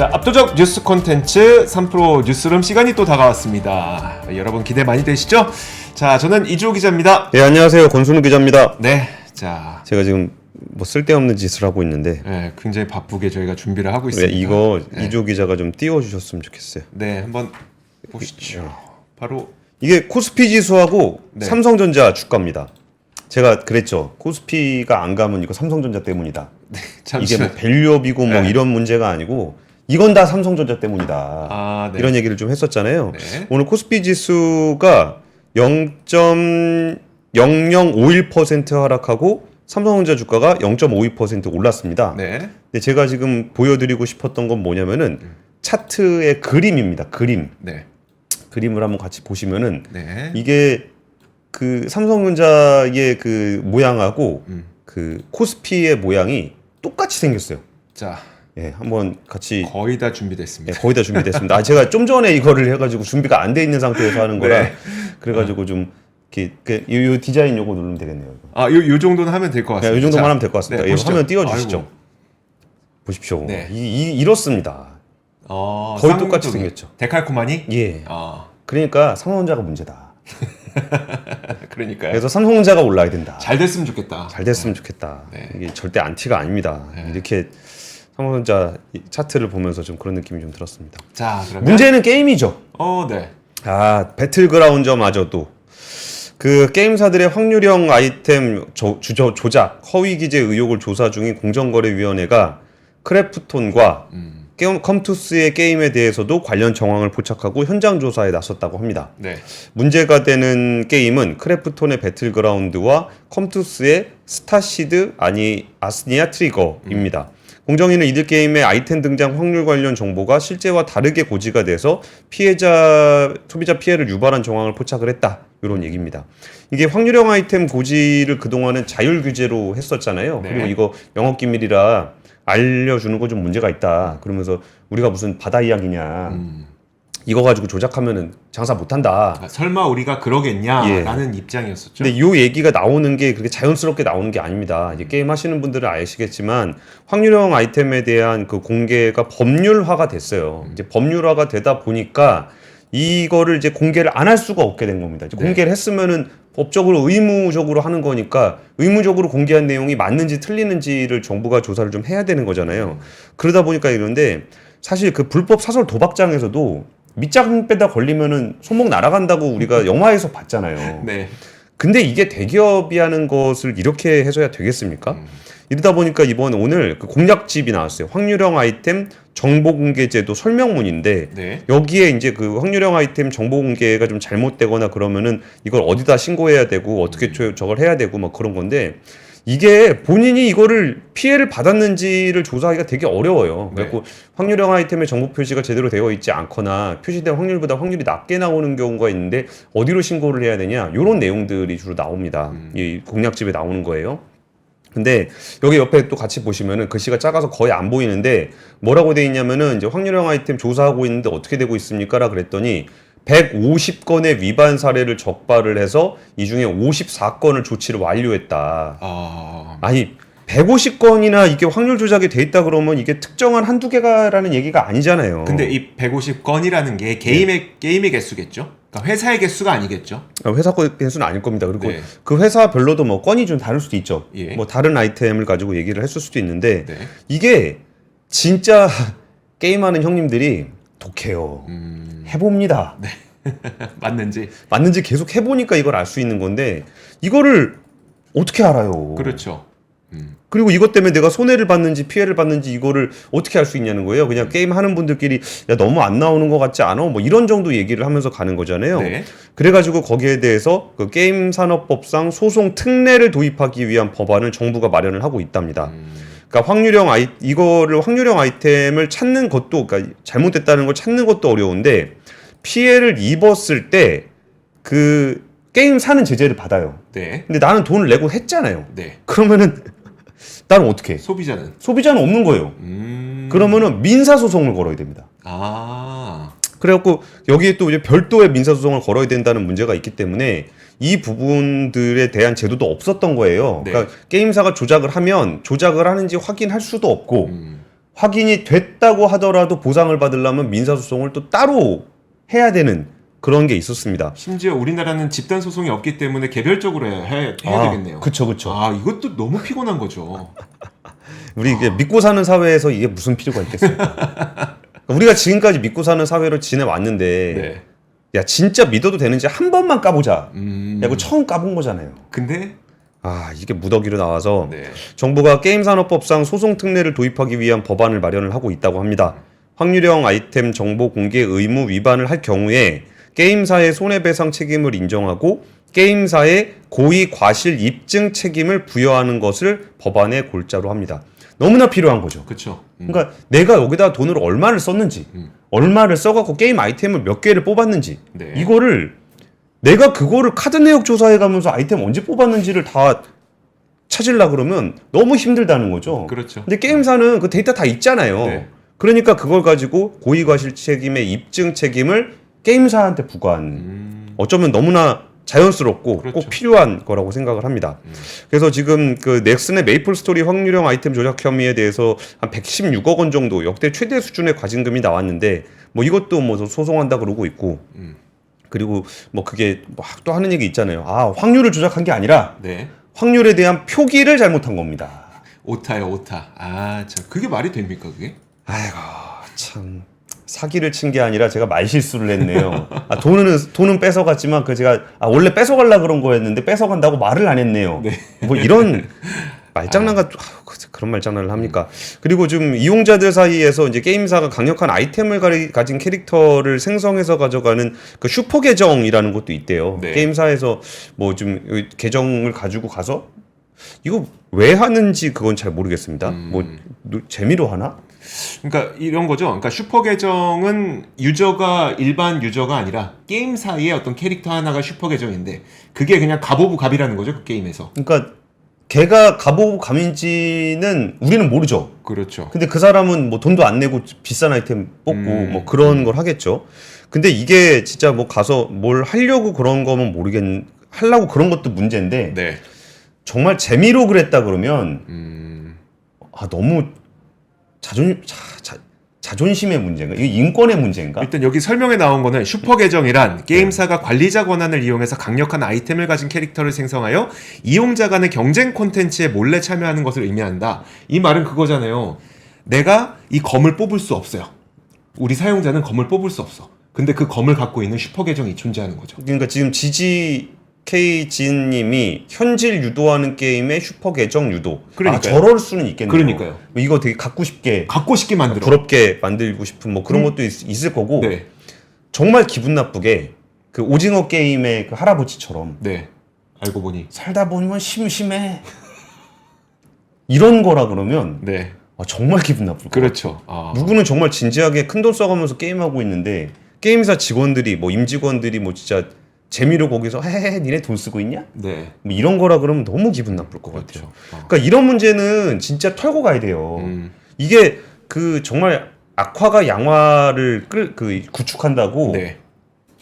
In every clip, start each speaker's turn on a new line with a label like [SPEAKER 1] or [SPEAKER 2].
[SPEAKER 1] 자, 압도적 뉴스 콘텐츠 3프로 뉴스룸 시간이 또 다가왔습니다. 여러분 기대 많이 되시죠? 자, 저는 이주호 기자입니다.
[SPEAKER 2] 네, 안녕하세요. 권순우 기자입니다.
[SPEAKER 1] 네, 자,
[SPEAKER 2] 제가 지금 뭐 쓸데없는 짓을 하고 있는데
[SPEAKER 1] 네, 굉장히 바쁘게 저희가 준비를 하고 있습니다.
[SPEAKER 2] 이거 이주호 기자가 좀 띄워주셨으면 좋겠어요.
[SPEAKER 1] 네, 한번 보시죠. 바로
[SPEAKER 2] 이게 코스피 지수하고
[SPEAKER 1] 네.
[SPEAKER 2] 삼성전자 주가입니다. 제가 그랬죠. 코스피가 안 가면 이거 삼성전자 때문이다. 이게 뭐 밸류업이고 뭐
[SPEAKER 1] 네.
[SPEAKER 2] 이런 문제가 아니고 이건 다 삼성전자 때문이다.
[SPEAKER 1] 아, 네.
[SPEAKER 2] 이런 얘기를 좀 했었잖아요.
[SPEAKER 1] 네.
[SPEAKER 2] 오늘 코스피 지수가 0.0051% 하락하고 삼성전자 주가가 0.52% 올랐습니다.
[SPEAKER 1] 네.
[SPEAKER 2] 근데 제가 지금 보여드리고 싶었던 건 뭐냐면은 차트의 그림입니다. 그림.
[SPEAKER 1] 네.
[SPEAKER 2] 그림을 한번 같이 보시면은
[SPEAKER 1] 네.
[SPEAKER 2] 이게 그 삼성전자의 그 모양하고 그 코스피의 모양이 똑같이 생겼어요.
[SPEAKER 1] 자,
[SPEAKER 2] 예, 한번 같이
[SPEAKER 1] 거의 다 준비됐습니다.
[SPEAKER 2] 거의 다 준비됐습니다. 아, 제가 좀 전에 이거를 해가지고 준비가 안 돼 있는 상태에서 하는 거라
[SPEAKER 1] 네.
[SPEAKER 2] 그래가지고 좀 이렇게 요 디자인 요거 누르면 되겠네요.
[SPEAKER 1] 아, 요 정도는 하면 될 것 같습니다.
[SPEAKER 2] 이 정도만
[SPEAKER 1] 자,
[SPEAKER 2] 하면 될 것 같습니다.
[SPEAKER 1] 네,
[SPEAKER 2] 이
[SPEAKER 1] 보시죠.
[SPEAKER 2] 화면 띄워주시죠.
[SPEAKER 1] 아이고.
[SPEAKER 2] 보십시오.
[SPEAKER 1] 네.
[SPEAKER 2] 이렇습니다. 거의 똑같이
[SPEAKER 1] 쌍둥이.
[SPEAKER 2] 생겼죠.
[SPEAKER 1] 데칼코마니?
[SPEAKER 2] 예.
[SPEAKER 1] 아,
[SPEAKER 2] 그러니까 삼성전자가 문제다.
[SPEAKER 1] 그러니까요.
[SPEAKER 2] 그래서 삼성전자가 올라야 된다.
[SPEAKER 1] 잘 됐으면 좋겠다.
[SPEAKER 2] 잘 됐으면 좋겠다.
[SPEAKER 1] 네.
[SPEAKER 2] 이게 절대 안티가 아닙니다. 이렇게 삼성전자 차트를 보면서 좀 그런 느낌이 좀 들었습니다.
[SPEAKER 1] 자, 그러면
[SPEAKER 2] 문제는 게임이죠.
[SPEAKER 1] 네.
[SPEAKER 2] 아, 배틀그라운드마저도 그 게임사들의 확률형 아이템 조작, 허위 기재 의혹을 조사 중인 공정거래위원회가 크래프톤과 컴투스의 게임에 대해서도 관련 정황을 포착하고 현장 조사에 나섰다고 합니다.
[SPEAKER 1] 네.
[SPEAKER 2] 문제가 되는 게임은 크래프톤의 배틀그라운드와 컴투스의 스타시드 아스니아 트리거입니다. 공정위는 이들 게임의 아이템 등장 확률 관련 정보가 실제와 다르게 고지가 돼서 소비자 피해를 유발한 정황을 포착을 했다. 이런 얘기입니다. 이게 확률형 아이템 고지를 그동안은 자율 규제로 했었잖아요.
[SPEAKER 1] 네.
[SPEAKER 2] 그리고 이거 영업기밀이라 알려주는 거 좀 문제가 있다. 그러면서 우리가 무슨 바다 이야기냐. 이거 가지고 조작하면은 장사 못한다.
[SPEAKER 1] 아, 설마 우리가 그러겠냐라는
[SPEAKER 2] 예.
[SPEAKER 1] 입장이었었죠.
[SPEAKER 2] 근데 이 얘기가 나오는 게 그렇게 자연스럽게 나오는 게 아닙니다. 이제 게임 하시는 분들은 아시겠지만 확률형 아이템에 대한 그 공개가 법률화가 됐어요. 이제 법률화가 되다 보니까 이거를 이제 공개를 안 할 수가 없게 된 겁니다. 이제
[SPEAKER 1] 네.
[SPEAKER 2] 공개를 했으면은 법적으로 의무적으로 하는 거니까 의무적으로 공개한 내용이 맞는지 틀리는지를 정부가 조사를 좀 해야 되는 거잖아요. 그러다 보니까 이런데 사실 그 불법 사설 도박장에서도 밑장 빼다 걸리면은 손목 날아간다고 우리가 영화에서 봤잖아요.
[SPEAKER 1] 네.
[SPEAKER 2] 근데 이게 대기업이 하는 것을 이렇게 해서야 되겠습니까? 이러다 보니까 오늘 그 공략집이 나왔어요. 확률형 아이템 정보 공개제도 설명문인데
[SPEAKER 1] 네.
[SPEAKER 2] 여기에 이제 그 확률형 아이템 정보 공개가 좀 잘못되거나 그러면은 이걸 어디다 신고해야 되고 어떻게 저걸 해야 되고 막 그런 건데 이게 본인이 이거를 피해를 받았는지를 조사하기가 되게 어려워요.
[SPEAKER 1] 네.
[SPEAKER 2] 그래서 확률형 아이템의 정보 표시가 제대로 되어 있지 않거나 표시된 확률보다 확률이 낮게 나오는 경우가 있는데 어디로 신고를 해야 되냐 이런 내용들이 주로 나옵니다. 이 공략집에 나오는 거예요. 근데 여기 옆에 또 같이 보시면은 글씨가 작아서 거의 안 보이는데 뭐라고 돼 있냐면은 이제 확률형 아이템 조사하고 있는데 어떻게 되고 있습니까라 그랬더니 150건의 위반 사례를 적발을 해서 이 중에 54건을 조치를 완료했다. 아니 150건이나 이게 확률 조작이 돼 있다 그러면 이게 특정한 한두 개가라는 얘기가 아니잖아요.
[SPEAKER 1] 근데 이 150건이라는 게 게임의 개수겠죠? 그러니까 회사의 개수가 아니겠죠?
[SPEAKER 2] 회사 개수는 아닐 겁니다. 그리고
[SPEAKER 1] 네.
[SPEAKER 2] 그 회사별로도 뭐 건이 좀 다를 수도 있죠.
[SPEAKER 1] 예.
[SPEAKER 2] 뭐 다른 아이템을 가지고 얘기를 했을 수도 있는데
[SPEAKER 1] 네.
[SPEAKER 2] 이게 진짜 게임하는 형님들이 독해요. 해봅니다.
[SPEAKER 1] 맞는지.
[SPEAKER 2] 계속 해보니까 이걸 알 수 있는 건데 이거를 어떻게 알아요?
[SPEAKER 1] 그렇죠.
[SPEAKER 2] 그리고 이것 때문에 내가 손해를 받는지 피해를 받는지 이거를 어떻게 알 수 있냐는 거예요. 그냥 게임 하는 분들끼리 야 너무 안 나오는 것 같지 않아? 뭐 이런 정도 얘기를 하면서 가는 거잖아요.
[SPEAKER 1] 네.
[SPEAKER 2] 그래가지고 거기에 대해서 그 게임산업법상 소송 특례를 도입하기 위한 법안을 정부가 마련을 하고 있답니다. 그러니까 이거를 확률형 아이템을 찾는 것도 그러니까 잘못됐다는 걸 찾는 것도 어려운데 피해를 입었을 때 그 게임 사는 제재를 받아요.
[SPEAKER 1] 네.
[SPEAKER 2] 근데 나는 돈을 내고 했잖아요.
[SPEAKER 1] 네.
[SPEAKER 2] 그러면은 나는 어떻게 해?
[SPEAKER 1] 소비자는
[SPEAKER 2] 없는 거예요. 그러면은 민사소송을 걸어야 됩니다. 그래갖고 여기에 또 이제 별도의 민사소송을 걸어야 된다는 문제가 있기 때문에 이 부분들에 대한 제도도 없었던 거예요.
[SPEAKER 1] 네.
[SPEAKER 2] 그러니까 게임사가 조작을 하면 조작을 하는지 확인할 수도 없고 확인이 됐다고 하더라도 보상을 받으려면 민사소송을 또 따로 해야 되는 그런 게 있었습니다.
[SPEAKER 1] 심지어 우리나라는 집단 소송이 없기 때문에 개별적으로 해야 되겠네요.
[SPEAKER 2] 그쵸.
[SPEAKER 1] 아, 이것도 너무 피곤한 거죠.
[SPEAKER 2] 우리 이게 믿고 사는 사회에서 이게 무슨 필요가 있겠습니까? 그러니까 우리가 지금까지 믿고 사는 사회로 지내왔는데
[SPEAKER 1] 네.
[SPEAKER 2] 야 진짜 믿어도 되는지 한 번만 까보자. 야 이거 처음 까본 거잖아요.
[SPEAKER 1] 근데
[SPEAKER 2] 아 이게 무더기로 나와서
[SPEAKER 1] 네.
[SPEAKER 2] 정부가 게임산업법상 소송 특례를 도입하기 위한 법안을 마련을 하고 있다고 합니다. 확률형 아이템 정보 공개 의무 위반을 할 경우에 게임사의 손해배상 책임을 인정하고 게임사의 고의 과실 입증 책임을 부여하는 것을 법안에 골자로 합니다. 너무나 필요한 거죠.
[SPEAKER 1] 그렇죠.
[SPEAKER 2] 그러니까 내가 여기다 돈을 얼마를 썼는지, 얼마를 써갖고 게임 아이템을 몇 개를 뽑았는지,
[SPEAKER 1] 네.
[SPEAKER 2] 이거를 내가 그거를 카드 내역 조사해가면서 아이템 언제 뽑았는지를 다 찾으려 그러면 너무 힘들다는 거죠.
[SPEAKER 1] 그렇죠.
[SPEAKER 2] 근데 게임사는 그 데이터 다 있잖아요.
[SPEAKER 1] 네.
[SPEAKER 2] 그러니까 그걸 가지고 고의과실 책임의 입증 책임을 게임사한테 부과한 어쩌면 너무나 자연스럽고
[SPEAKER 1] 그렇죠.
[SPEAKER 2] 꼭 필요한 거라고 생각을 합니다. 그래서 지금 그 넥슨의 메이플 스토리 확률형 아이템 조작 혐의에 대해서 한 116억 원 정도 역대 최대 수준의 과징금이 나왔는데 뭐 이것도 뭐 소송한다 그러고 있고 그리고 뭐 그게 뭐 또 하는 얘기 있잖아요. 아 확률을 조작한 게 아니라
[SPEAKER 1] 네.
[SPEAKER 2] 확률에 대한 표기를 잘못한 겁니다.
[SPEAKER 1] 오타요, 오타. 아, 참 그게 말이 됩니까, 그게?
[SPEAKER 2] 아이고 참 사기를 친 게 아니라 제가 말실수를 했네요. 아, 돈은 뺏어갔지만 그 제가 원래 뺏어갈라 그런 거였는데 뺏어간다고 말을 안 했네요.
[SPEAKER 1] 네.
[SPEAKER 2] 뭐 이런 말장난 그런 말장난을 합니까? 그리고 좀 이용자들 사이에서 이제 게임사가 강력한 아이템을 가진 캐릭터를 생성해서 가져가는 그 슈퍼 계정이라는 것도 있대요.
[SPEAKER 1] 네.
[SPEAKER 2] 게임사에서 뭐 좀 계정을 가지고 가서 이거 왜 하는지 그건 잘 모르겠습니다. 뭐 재미로 하나?
[SPEAKER 1] 그러니까 이런 거죠. 그러니까 슈퍼 계정은 일반 유저가 아니라 게임사의 어떤 캐릭터 하나가 슈퍼 계정인데 그게 그냥 갑오브 갑이라는 거죠, 그 게임에서.
[SPEAKER 2] 그러니까 걔가 갑오브 감인지는 우리는 모르죠.
[SPEAKER 1] 그렇죠.
[SPEAKER 2] 근데 그 사람은 뭐 돈도 안 내고 비싼 아이템 뽑고 뭐 그런 걸 하겠죠. 근데 이게 진짜 뭐 가서 뭘 하려고 그런 거면 하려고 그런 것도 문제인데
[SPEAKER 1] 네.
[SPEAKER 2] 정말 재미로 그랬다 그러면 너무 자존심의 문제인가? 이게 인권의 문제인가?
[SPEAKER 1] 일단 여기 설명에 나온 거는 슈퍼 계정이란 게임사가 관리자 권한을 이용해서 강력한 아이템을 가진 캐릭터를 생성하여 이용자 간의 경쟁 콘텐츠에 몰래 참여하는 것을 의미한다. 이 말은 그거잖아요. 내가 이 검을 뽑을 수 없어요. 우리 사용자는 검을 뽑을 수 없어. 근데 그 검을 갖고 있는 슈퍼 계정이 존재하는 거죠.
[SPEAKER 2] 그러니까 지금 GGK진님이 현질 유도하는 게임의 슈퍼 계정 유도.
[SPEAKER 1] 그러니까요.
[SPEAKER 2] 저럴 수는 있겠네요.
[SPEAKER 1] 그러니까요.
[SPEAKER 2] 이거 되게 갖고 싶게
[SPEAKER 1] 만들어.
[SPEAKER 2] 부럽게 만들고 싶은 뭐 그런 것도 있을 거고.
[SPEAKER 1] 네.
[SPEAKER 2] 정말 기분 나쁘게 그 오징어 게임의 그 할아버지처럼.
[SPEAKER 1] 네. 알고 보니.
[SPEAKER 2] 살다 보면 심심해. 이런 거라 그러면
[SPEAKER 1] 네.
[SPEAKER 2] 정말 기분 나쁠 거예요.
[SPEAKER 1] 그렇죠.
[SPEAKER 2] 누구는 정말 진지하게 큰돈 써가면서 게임하고 있는데 게임사 직원들이 뭐 임직원들이 뭐 진짜 재미로 거기서 헤헤헤 니네 돈 쓰고 있냐?
[SPEAKER 1] 네.
[SPEAKER 2] 뭐 이런 거라 그러면 너무 기분 나쁠 것
[SPEAKER 1] 그렇죠.
[SPEAKER 2] 같아요. 그러니까 이런 문제는 진짜 털고 가야 돼요. 이게 그 정말 악화가 양화를 구축한다고
[SPEAKER 1] 네.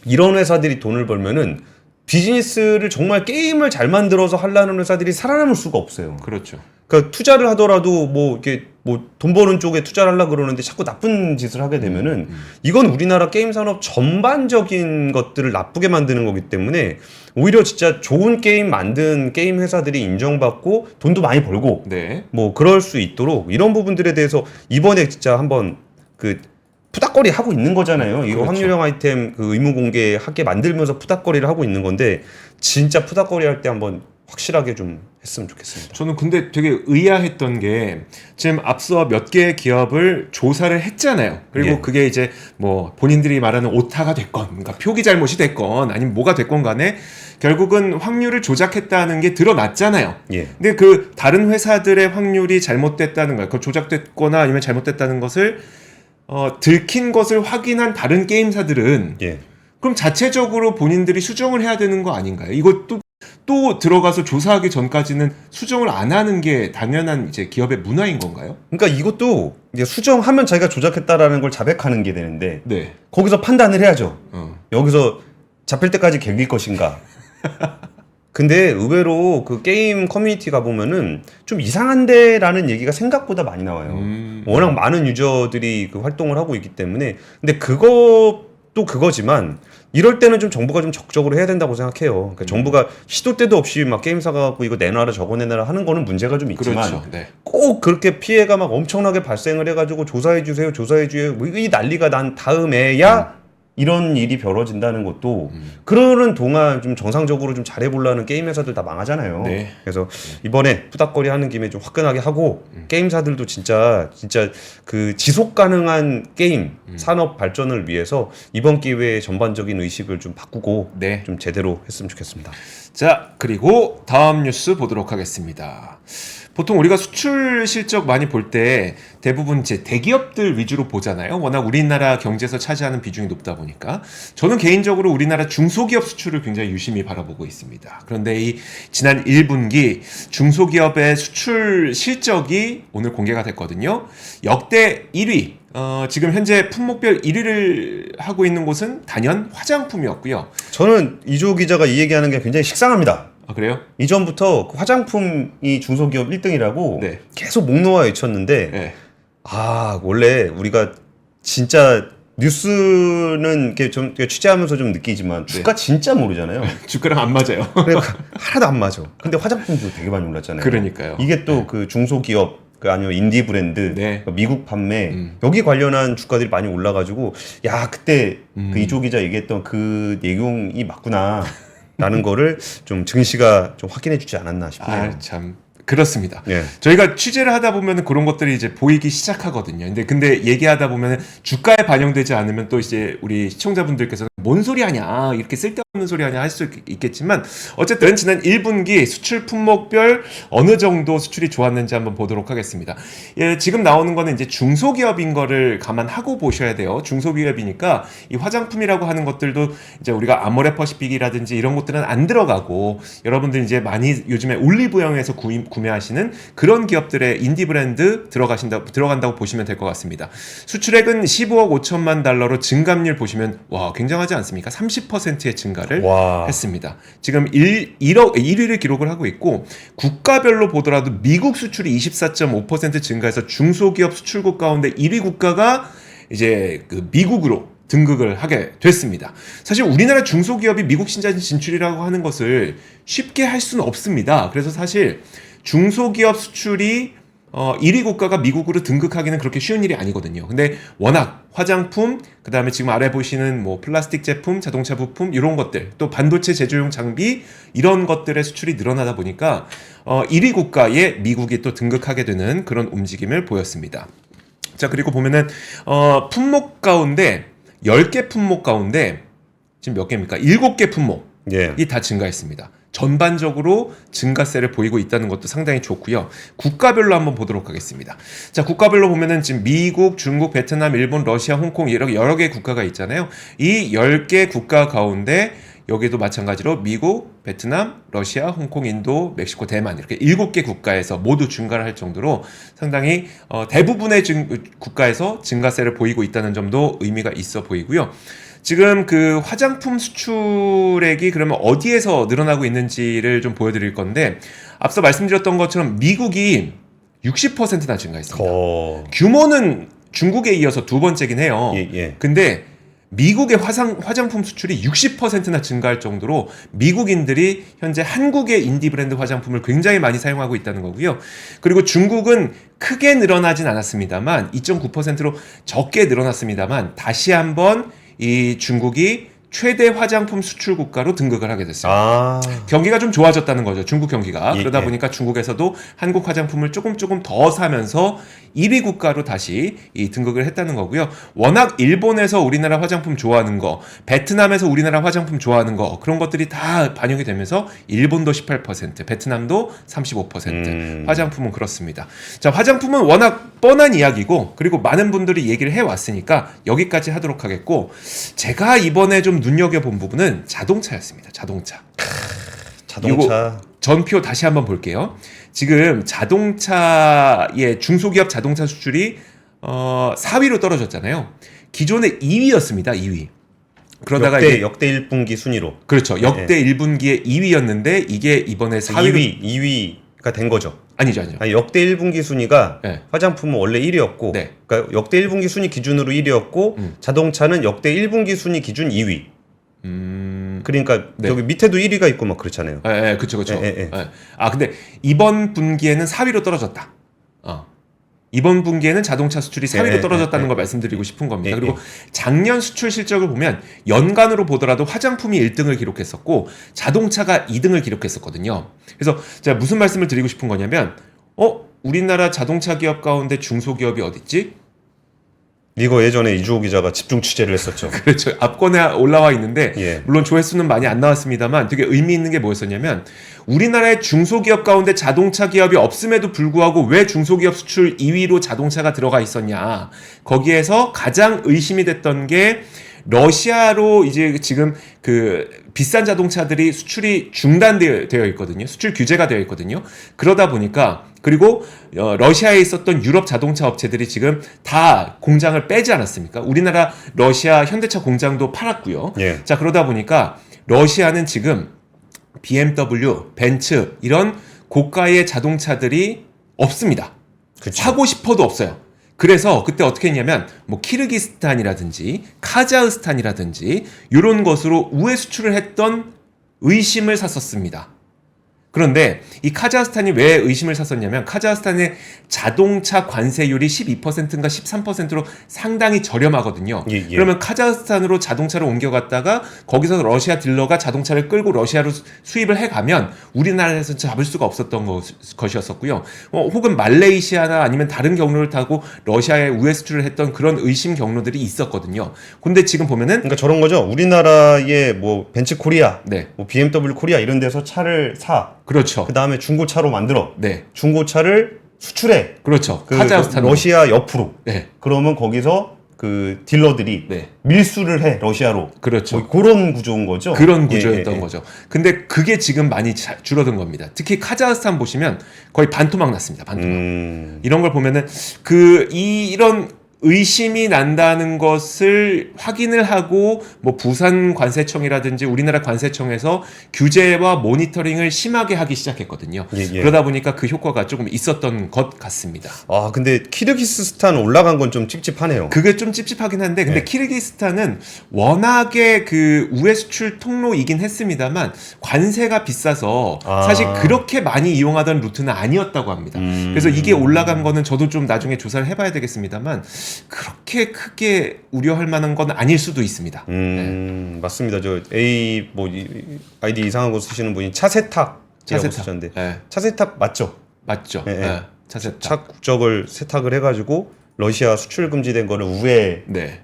[SPEAKER 2] 이런 회사들이 돈을 벌면은 비즈니스를 정말 게임을 잘 만들어서 하려는 회사들이 살아남을 수가 없어요.
[SPEAKER 1] 그렇죠.
[SPEAKER 2] 그러니까 투자를 하더라도 뭐 이렇게 뭐 돈 버는 쪽에 투자를 하려고 그러는데 자꾸 나쁜 짓을 하게 되면은 이건 우리나라 게임 산업 전반적인 것들을 나쁘게 만드는 거기 때문에 오히려 진짜 좋은 게임 만든 게임 회사들이 인정받고 돈도 많이 벌고
[SPEAKER 1] 네.
[SPEAKER 2] 뭐 그럴 수 있도록 이런 부분들에 대해서 이번에 진짜 한번 그 푸닥거리 하고 있는 거잖아요. 이거
[SPEAKER 1] 그렇죠.
[SPEAKER 2] 확률형 아이템 그 의무 공개하게 만들면서 푸닥거리를 하고 있는 건데 진짜 푸닥거리 할 때 한번 확실하게 좀 했으면 좋겠습니다.
[SPEAKER 1] 저는 근데 되게 의아했던 게 지금 앞서 몇 개의 기업을 조사를 했잖아요. 그리고
[SPEAKER 2] 예.
[SPEAKER 1] 그게 이제 뭐 본인들이 말하는 오타가 됐건 그러니까 표기 잘못이 됐건 아니면 뭐가 됐건 간에 결국은 확률을 조작했다는 게 드러났잖아요.
[SPEAKER 2] 예.
[SPEAKER 1] 근데 그 다른 회사들의 확률이 잘못됐다는 거, 그 조작됐거나 아니면 잘못됐다는 것을 들킨 것을 확인한 다른 게임사들은
[SPEAKER 2] 예.
[SPEAKER 1] 그럼 자체적으로 본인들이 수정을 해야 되는 거 아닌가요? 이것도 또 들어가서 조사하기 전까지는 수정을 안 하는 게 당연한 이제 기업의 문화인 건가요?
[SPEAKER 2] 그러니까 이것도 이제 수정하면 자기가 조작했다라는 걸 자백하는 게 되는데
[SPEAKER 1] 네.
[SPEAKER 2] 거기서 판단을 해야죠.
[SPEAKER 1] 어.
[SPEAKER 2] 여기서 잡힐 때까지 견딜 것인가. 근데 의외로 그 게임 커뮤니티 가보면은 좀 이상한데라는 얘기가 생각보다 많이 나와요. 워낙 많은 유저들이 그 활동을 하고 있기 때문에. 근데 그것도 그거지만 이럴 때는 좀 정부가 좀 적극적으로 해야 된다고 생각해요. 그러니까 정부가 시도 때도 없이 막 게임사가 갖고 이거 내놔라 저거 내놔라 하는 거는 문제가 좀 있지만
[SPEAKER 1] 그렇죠. 네.
[SPEAKER 2] 꼭 그렇게 피해가 막 엄청나게 발생을 해가지고 조사해 주세요 뭐 이 난리가 난 다음에야 이런 일이 벌어진다는 것도 그러는 동안 좀 정상적으로 좀 잘해보려는 게임 회사들 다 망하잖아요.
[SPEAKER 1] 네.
[SPEAKER 2] 그래서 이번에 푸닥거리 하는 김에 좀 화끈하게 하고 게임사들도 진짜 그 지속 가능한 게임 산업 발전을 위해서 이번 기회에 전반적인 의식을 좀 바꾸고
[SPEAKER 1] 네.
[SPEAKER 2] 좀 제대로 했으면 좋겠습니다.
[SPEAKER 1] 자, 그리고 다음 뉴스 보도록 하겠습니다. 보통 우리가 수출 실적 많이 볼 때 대부분 이제 대기업들 위주로 보잖아요. 워낙 우리나라 경제에서 차지하는 비중이 높다 보니까. 저는 개인적으로 우리나라 중소기업 수출을 굉장히 유심히 바라보고 있습니다. 그런데 이 지난 1분기 중소기업의 수출 실적이 오늘 공개가 됐거든요. 역대 1위. 지금 현재 품목별 1위를 하고 있는 곳은 단연 화장품이었고요.
[SPEAKER 2] 저는 이조 기자가 이 얘기하는 게 굉장히 식상합니다.
[SPEAKER 1] 아, 그래요?
[SPEAKER 2] 이전부터 그 화장품이 중소기업 1등이라고
[SPEAKER 1] 네.
[SPEAKER 2] 계속 목 놓아 외쳤는데
[SPEAKER 1] 네.
[SPEAKER 2] 원래 우리가 진짜 뉴스는 이렇게 좀 취재하면서 좀 느끼지만 주가 진짜 모르잖아요.
[SPEAKER 1] 주가랑 안 맞아요.
[SPEAKER 2] 그러니까 하나도 안 맞아. 근데 화장품도 되게 많이 올랐잖아요.
[SPEAKER 1] 그러니까요.
[SPEAKER 2] 이게 또 그 중소기업 아니면 인디 브랜드,
[SPEAKER 1] 네.
[SPEAKER 2] 미국 판매 여기 관련한 주가들이 많이 올라가지고 야 그때 그 이조 기자 얘기했던 그 내용이 맞구나. 라는 거를 좀 증시가 좀 확인해주지 않았나 싶네요.
[SPEAKER 1] 아, 참. 그렇습니다.
[SPEAKER 2] 네.
[SPEAKER 1] 저희가 취재를 하다 보면 그런 것들이 이제 보이기 시작하거든요. 근데 얘기하다 보면 주가에 반영되지 않으면 또 이제 우리 시청자분들께서는 뭔 소리 하냐, 이렇게 쓸데없는 소리 하냐 할 수 있겠지만 어쨌든 지난 1분기 수출 품목별 어느 정도 수출이 좋았는지 한번 보도록 하겠습니다. 예, 지금 나오는 거는 이제 중소기업인 거를 감안하고 보셔야 돼요. 중소기업이니까 이 화장품이라고 하는 것들도 이제 우리가 아모레퍼시픽이라든지 이런 것들은 안 들어가고 여러분들 이제 많이 요즘에 올리브영에서 구매하시는 그런 기업들의 인디 브랜드 들어간다고 보시면 될 것 같습니다. 수출액은 15억 5천만 달러로 증감률 보시면 와 굉장하지 않습니까? 30%의 증가를 했습니다. 지금 1위를 기록을 하고 있고 국가별로 보더라도 미국 수출이 24.5% 증가해서 중소기업 수출국 가운데 1위 국가가 이제 그 미국으로 등극을 하게 됐습니다. 사실 우리나라 중소기업이 미국 시장 진출이라고 하는 것을 쉽게 할 수는 없습니다. 그래서 사실 중소기업 수출이 1위 국가가 미국으로 등극하기는 그렇게 쉬운 일이 아니거든요. 근데 워낙 화장품, 그 다음에 지금 아래 보시는 뭐 플라스틱 제품, 자동차 부품 이런 것들, 또 반도체 제조용 장비 이런 것들의 수출이 늘어나다 보니까 1위 국가에 미국이 또 등극하게 되는 그런 움직임을 보였습니다. 자, 그리고 보면은 품목 가운데 10개 품목 가운데 지금 몇 개입니까? 7개 품목이 다 증가했습니다. 전반적으로 증가세를 보이고 있다는 것도 상당히 좋고요. 국가별로 한번 보도록 하겠습니다. 자, 국가별로 보면은 지금 미국, 중국, 베트남, 일본, 러시아, 홍콩 이렇게 여러 개의 국가가 있잖아요. 이 10개 국가 가운데 여기도 마찬가지로 미국, 베트남, 러시아, 홍콩, 인도, 멕시코, 대만 이렇게 7개 국가에서 모두 증가를 할 정도로 상당히 대부분의 국가에서 증가세를 보이고 있다는 점도 의미가 있어 보이고요. 지금 그 화장품 수출액이 그러면 어디에서 늘어나고 있는지를 좀 보여드릴 건데 앞서 말씀드렸던 것처럼 미국이 60%나 증가했습니다. 규모는 중국에 이어서 두 번째긴 해요. 근데 미국의 화장품 수출이 60%나 증가할 정도로 미국인들이 현재 한국의 인디 브랜드 화장품을 굉장히 많이 사용하고 있다는 거고요. 그리고 중국은 크게 늘어나진 않았습니다만 2.9%로 적게 늘어났습니다만 다시 한번 이 중국이 최대 화장품 수출 국가로 등극을 하게 됐어요. 경기가 좀 좋아졌다는 거죠. 중국 경기가. 그러다 보니까 중국에서도 한국 화장품을 조금 더 사면서 1위 국가로 다시 이 등극을 했다는 거고요. 워낙 일본에서 우리나라 화장품 좋아하는 거, 베트남에서 우리나라 화장품 좋아하는 거 그런 것들이 다 반영이 되면서 일본도 18%, 베트남도 35%, 화장품은 그렇습니다. 자, 화장품은 워낙 뻔한 이야기고 그리고 많은 분들이 얘기를 해왔으니까 여기까지 하도록 하겠고 제가 이번에 좀 눈여겨본 부분은 자동차였습니다. 자동차. 전표 다시 한번 볼게요. 지금 자동차의 중소기업 자동차 수출이 4위로 떨어졌잖아요. 기존에 2위였습니다. 2위. 그러다가
[SPEAKER 2] 역대 1분기 순위로.
[SPEAKER 1] 그렇죠. 역대 1분기에 2위였는데 이게 이번에 4위로
[SPEAKER 2] 2위가 된 거죠.
[SPEAKER 1] 아니죠.
[SPEAKER 2] 아니, 역대 1분기 순위가
[SPEAKER 1] 네.
[SPEAKER 2] 화장품은 원래 1위였고
[SPEAKER 1] 네.
[SPEAKER 2] 그러니까 역대 1분기 순위 기준으로 1위였고 자동차는 역대 1분기 순위 기준 2위. 그러니까
[SPEAKER 1] 네.
[SPEAKER 2] 여기 밑에도 1위가 있고 막 그렇잖아요.
[SPEAKER 1] 예, 그렇죠.
[SPEAKER 2] 예, 예.
[SPEAKER 1] 아, 근데 이번 분기에는 4위로 떨어졌다. 이번 분기에는 자동차 수출이 4위로 떨어졌다는 걸 말씀드리고 싶은 겁니다. 그리고 작년 수출 실적을 보면 연간으로 보더라도 화장품이 1등을 기록했었고 자동차가 2등을 기록했었거든요. 그래서 제가 무슨 말씀을 드리고 싶은 거냐면 우리나라 자동차 기업 가운데 중소기업이 어딨지?
[SPEAKER 2] 이거 예전에 이주호 기자가 집중 취재를 했었죠.
[SPEAKER 1] 그렇죠. 앞권에 올라와 있는데
[SPEAKER 2] 예.
[SPEAKER 1] 물론 조회수는 많이 안 나왔습니다만 되게 의미 있는 게 뭐였었냐면 우리나라의 중소기업 가운데 자동차 기업이 없음에도 불구하고 왜 중소기업 수출 2위로 자동차가 들어가 있었냐. 거기에서 가장 의심이 됐던 게 러시아로 이제 지금 그 비싼 자동차들이 수출이 중단되어 있거든요. 수출 규제가 되어 있거든요. 그러다 보니까 그리고 러시아에 있었던 유럽 자동차 업체들이 지금 다 공장을 빼지 않았습니까? 우리나라 러시아 현대차 공장도 팔았고요.
[SPEAKER 2] 예.
[SPEAKER 1] 자, 그러다 보니까 러시아는 지금 BMW, 벤츠 이런 고가의 자동차들이 없습니다.
[SPEAKER 2] 그쵸.
[SPEAKER 1] 사고 싶어도 없어요. 그래서 그때 어떻게 했냐면 뭐 키르기스탄이라든지 카자흐스탄이라든지 이런 것으로 우회 수출을 했던 의심을 샀었습니다. 그런데 이 카자흐스탄이 왜 의심을 샀었냐면 카자흐스탄의 자동차 관세율이 12%인가 13%로 상당히 저렴하거든요.
[SPEAKER 2] 예.
[SPEAKER 1] 그러면 카자흐스탄으로 자동차를 옮겨갔다가 거기서 러시아 딜러가 자동차를 끌고 러시아로 수입을 해가면 우리나라에서 잡을 수가 없었던 것이었었고요. 혹은 말레이시아나 아니면 다른 경로를 타고 러시아에 우회 수출을 했던 그런 의심 경로들이 있었거든요. 근데 지금 보면은
[SPEAKER 2] 그러니까 저런 거죠. 우리나라의 뭐 벤츠 코리아,
[SPEAKER 1] 네.
[SPEAKER 2] 뭐 BMW 코리아 이런 데서 차를 사.
[SPEAKER 1] 그렇죠.
[SPEAKER 2] 그 다음에 중고차로 만들어.
[SPEAKER 1] 네.
[SPEAKER 2] 중고차를 수출해.
[SPEAKER 1] 그렇죠.
[SPEAKER 2] 그
[SPEAKER 1] 카자흐스탄
[SPEAKER 2] 러시아 옆으로.
[SPEAKER 1] 네.
[SPEAKER 2] 그러면 거기서 그 딜러들이
[SPEAKER 1] 네.
[SPEAKER 2] 밀수를 해 러시아로.
[SPEAKER 1] 그렇죠.
[SPEAKER 2] 뭐 그런 구조인 거죠.
[SPEAKER 1] 그런 구조였던 거죠. 근데 그게 지금 많이 줄어든 겁니다. 특히 카자흐스탄 보시면 거의 반토막 났습니다. 반토막. 이런 걸 보면은 이런 의심이 난다는 것을 확인을 하고 뭐 부산 관세청이라든지 우리나라 관세청에서 규제와 모니터링을 심하게 하기 시작했거든요.
[SPEAKER 2] 예.
[SPEAKER 1] 그러다 보니까 그 효과가 조금 있었던 것 같습니다.
[SPEAKER 2] 아 근데 키르기스스탄 올라간 건 좀 찝찝하네요.
[SPEAKER 1] 그게 좀 찝찝하긴 한데 근데
[SPEAKER 2] 네.
[SPEAKER 1] 키르기스탄은 워낙에 그 우회 수출 통로이긴 했습니다만 관세가 비싸서 사실 그렇게 많이 이용하던 루트는 아니었다고 합니다. 그래서 이게 올라간 거는 저도 좀 나중에 조사를 해봐야 되겠습니다만 그렇게 크게 우려할 만한 건 아닐 수도 있습니다.
[SPEAKER 2] 맞습니다. 저 아이디 이상한 거 쓰시는 분이 차세탁이라고 쓰셨는데
[SPEAKER 1] 네.
[SPEAKER 2] 차세탁 맞죠?
[SPEAKER 1] 맞죠.
[SPEAKER 2] 예, 예.
[SPEAKER 1] 네. 차세탁.
[SPEAKER 2] 차 국적을 세탁을 해가지고 러시아 수출 금지된 거를 우회하는
[SPEAKER 1] 네.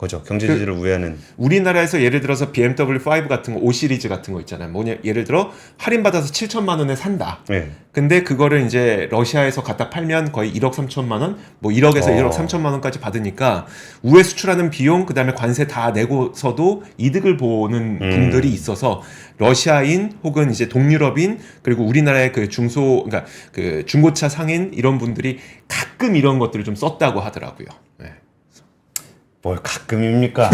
[SPEAKER 2] 거죠. 경제 제재를 우회하는.
[SPEAKER 1] 우리나라에서 예를 들어서 BMW 5 같은 거, 5 시리즈 같은 거 있잖아요. 뭐냐, 예를 들어 할인받아서 7천만 원에 산다.
[SPEAKER 2] 네.
[SPEAKER 1] 근데 그거를 이제 러시아에서 갖다 팔면 거의 1억 3천만 원, 뭐 1억에서 1억 3천만 원까지 받으니까 우회 수출하는 비용, 그다음에 관세 다 내고서도 이득을 보는 분들이 있어서 러시아인 혹은 이제 동유럽인 그리고 우리나라의 그 그러니까 그 중고차 상인 이런 분들이 가끔 이런 것들을 좀 썼다고 하더라고요. 네.
[SPEAKER 2] 뭘 가끔입니까?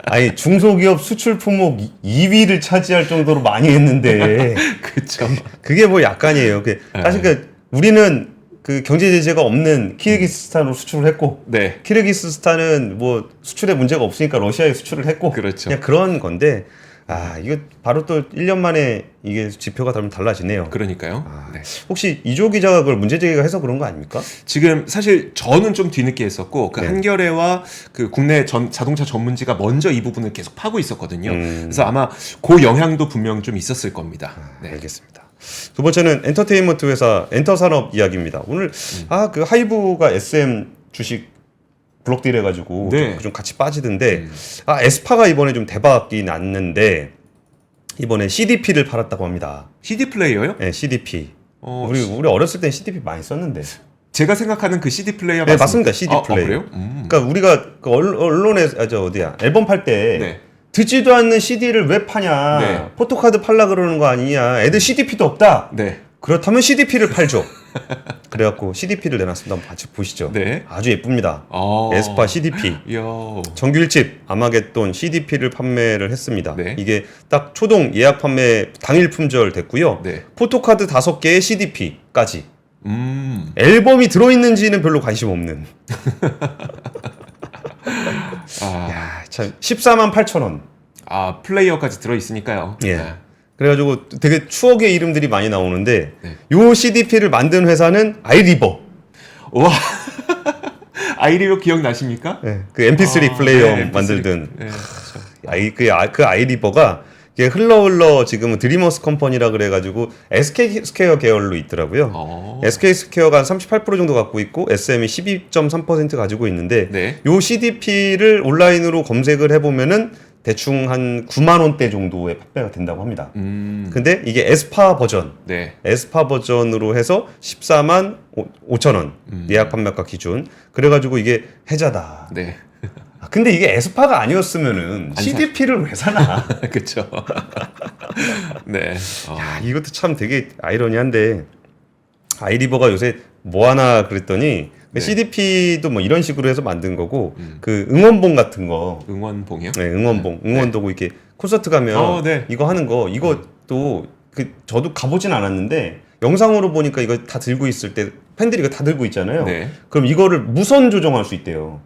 [SPEAKER 2] 아니 중소기업 수출 품목 2위를 차지할 정도로 많이 했는데
[SPEAKER 1] 그렇죠.
[SPEAKER 2] 그게 뭐 약간이에요. 사실 우리는 그 경제 제재가 없는 키르기스스탄으로 수출을 했고
[SPEAKER 1] 네.
[SPEAKER 2] 키르기스스탄은 뭐 수출에 문제가 없으니까 러시아에 수출을 했고
[SPEAKER 1] 그렇죠.
[SPEAKER 2] 그냥 그런 건데 이거 바로 또 1년 만에 이게 지표가 달라지네요.
[SPEAKER 1] 그러니까요. 네.
[SPEAKER 2] 혹시 이조 기자가 그걸 문제 제기가 해서 그런 거 아닙니까?
[SPEAKER 1] 지금 사실 저는 좀 뒤늦게 했었고 그
[SPEAKER 2] 네.
[SPEAKER 1] 한겨레와 그 국내 자동차 전문지가 먼저 이 부분을 계속 파고 있었거든요. 그래서 아마 그 영향도 분명 좀 있었을 겁니다. 네.
[SPEAKER 2] 알겠습니다. 두 번째는 엔터테인먼트 회사 엔터산업 이야기입니다. 오늘 그 하이브가 SM 주식 블록딜 해가지고
[SPEAKER 1] 네.
[SPEAKER 2] 좀 같이 빠지던데 에스파가 이번에 좀 대박이 났는데 이번에 CDP를 팔았다고 합니다.
[SPEAKER 1] CD 플레이어요?
[SPEAKER 2] 네, CDP.
[SPEAKER 1] 어,
[SPEAKER 2] 우리 어렸을 땐 CDP 많이 썼는데.
[SPEAKER 1] 제가 생각하는 그 CD 플레이어
[SPEAKER 2] 네,
[SPEAKER 1] 맞습니까?
[SPEAKER 2] 맞습니다. CD 플레이어.
[SPEAKER 1] 그래요?
[SPEAKER 2] 그러니까 우리가 그 언론에 앨범 팔 때
[SPEAKER 1] 네.
[SPEAKER 2] 듣지도 않는 CD를 왜 파냐?
[SPEAKER 1] 네.
[SPEAKER 2] 포토카드 팔라 그러는 거 아니냐? 애들 CDP도 없다.
[SPEAKER 1] 네.
[SPEAKER 2] 그렇다면 CDP를 팔죠. 그래갖고 CDP를 내놨습니다. 한번 같이 보시죠.
[SPEAKER 1] 네.
[SPEAKER 2] 아주 예쁩니다. 에스파 CDP.
[SPEAKER 1] 이야.
[SPEAKER 2] 정규 1집 아마겟돈 CDP를 판매를 했습니다.
[SPEAKER 1] 네.
[SPEAKER 2] 이게 딱 초동 예약 판매 당일 품절 됐고요.
[SPEAKER 1] 네.
[SPEAKER 2] 포토카드 5개에 CDP까지.
[SPEAKER 1] 음.
[SPEAKER 2] 앨범이 들어있는지는 별로 관심 없는.
[SPEAKER 1] 아,
[SPEAKER 2] 야, 참 14만 8천 원.
[SPEAKER 1] 플레이어까지 들어 있으니까요.
[SPEAKER 2] 예.
[SPEAKER 1] 네.
[SPEAKER 2] 그래가지고 되게 추억의 이름들이 많이 나오는데
[SPEAKER 1] 네.
[SPEAKER 2] 요 CDP를 만든 회사는 아이리버.
[SPEAKER 1] 와. 아이리버 기억나십니까?
[SPEAKER 2] 네, 그 MP3 플레이어
[SPEAKER 1] 네,
[SPEAKER 2] 만들던
[SPEAKER 1] 네, 그렇죠.
[SPEAKER 2] 그 아이리버가 이게 흘러 지금은 드리머스 컴퍼니라 그래가지고 SK 스퀘어 계열로 있더라고요. SK 스퀘어가 한 38% 정도 갖고 있고 SM이 12.3% 가지고 있는데
[SPEAKER 1] 네.
[SPEAKER 2] 요 CDP를 온라인으로 검색을 해보면은 대충 한 9만 원대 정도의 판매가 된다고 합니다. 근데 이게 에스파 버전,
[SPEAKER 1] 네.
[SPEAKER 2] 에스파 버전으로 해서 14만 5천 원 예약 판매가 기준. 그래가지고 이게 해자다.
[SPEAKER 1] 네.
[SPEAKER 2] 근데 이게 에스파가 아니었으면은 CDP를 왜 사나?
[SPEAKER 1] 그렇죠. 네.
[SPEAKER 2] 야, 이것도 참 되게 아이러니한데 아이리버가 요새 뭐 하나 그랬더니
[SPEAKER 1] 네.
[SPEAKER 2] CDP도 뭐 이런 식으로 해서 만든 거고 그 응원봉 같은 거,
[SPEAKER 1] 응원봉이요?
[SPEAKER 2] 네, 응원봉, 응원도구 이렇게 콘서트 가면
[SPEAKER 1] 네.
[SPEAKER 2] 이거 하는 거 이것도 그 저도 가보진 않았는데 영상으로 보니까 이거 다 들고 있을 때 팬들이 이거 다 들고 있잖아요.
[SPEAKER 1] 네.
[SPEAKER 2] 그럼 이거를 무선 조정할 수 있대요.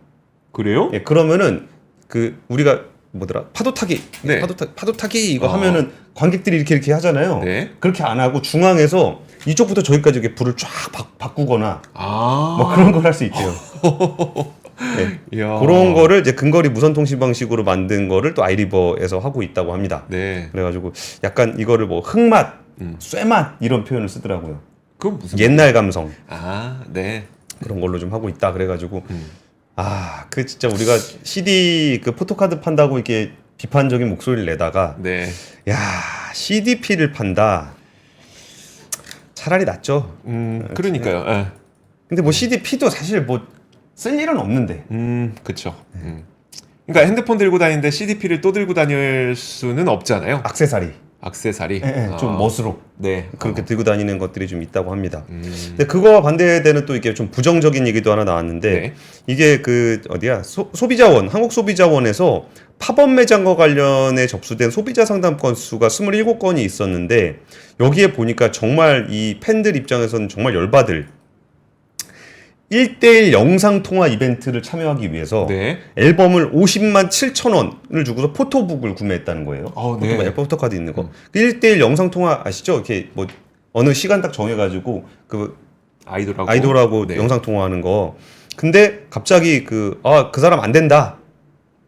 [SPEAKER 1] 그래요?
[SPEAKER 2] 예, 그러면은 그 우리가 뭐더라 파도 타기,
[SPEAKER 1] 네.
[SPEAKER 2] 파도 타기 이거 하면은 관객들이 이렇게 하잖아요.
[SPEAKER 1] 네.
[SPEAKER 2] 그렇게 안 하고 중앙에서 이쪽부터 저기까지 이렇게 불을 쫙 바꾸거나 뭐 그런 걸 할 수 있대요. 네.
[SPEAKER 1] 이야.
[SPEAKER 2] 그런 거를 이제 근거리 무선 통신 방식으로 만든 거를 또 아이리버에서 하고 있다고 합니다.
[SPEAKER 1] 네.
[SPEAKER 2] 그래가지고 약간 이거를 뭐 흙맛, 쇠맛 이런 표현을 쓰더라고요.
[SPEAKER 1] 그건 무슨
[SPEAKER 2] 옛날 감성
[SPEAKER 1] 네.
[SPEAKER 2] 그런 걸로 좀 하고 있다. 그래가지고 그 진짜 우리가 CD 그 포토카드 판다고 이렇게 비판적인 목소리를 내다가
[SPEAKER 1] 네.
[SPEAKER 2] 야 CDP를 판다. 차라리 낫죠.
[SPEAKER 1] 그러니까요. 예.
[SPEAKER 2] 근데 뭐 CDP도 사실 뭐 쓸 일은 없는데.
[SPEAKER 1] 그렇죠. 그러니까 핸드폰 들고 다니는데 CDP를 또 들고 다닐 수는 없잖아요.
[SPEAKER 2] 액세서리.
[SPEAKER 1] 액세서리.
[SPEAKER 2] 좀 멋으로
[SPEAKER 1] 네.
[SPEAKER 2] 그렇게 들고 다니는 것들이 좀 있다고 합니다. 근데 그거와 반대되는 또 이게 좀 부정적인 얘기도 하나 나왔는데
[SPEAKER 1] 네.
[SPEAKER 2] 이게 그 어디야 소비자원 한국 소비자원에서 팝업 매장과 관련해 접수된 소비자 상담 건수가 27건이 있었는데 여기에 보니까 정말 이 팬들 입장에서는 정말 열받을 1대1 영상통화 이벤트를 참여하기 위해서
[SPEAKER 1] 네.
[SPEAKER 2] 앨범을 50만 7천 원을 주고서 포토북을 구매했다는 거예요.
[SPEAKER 1] 네.
[SPEAKER 2] 포토카드 있는 거. 1대1 영상통화 아시죠? 이렇게 뭐 어느 시간 딱 정해가지고 그 아이돌하고
[SPEAKER 1] 네.
[SPEAKER 2] 영상통화하는 거. 근데 갑자기 그 사람 안 된다.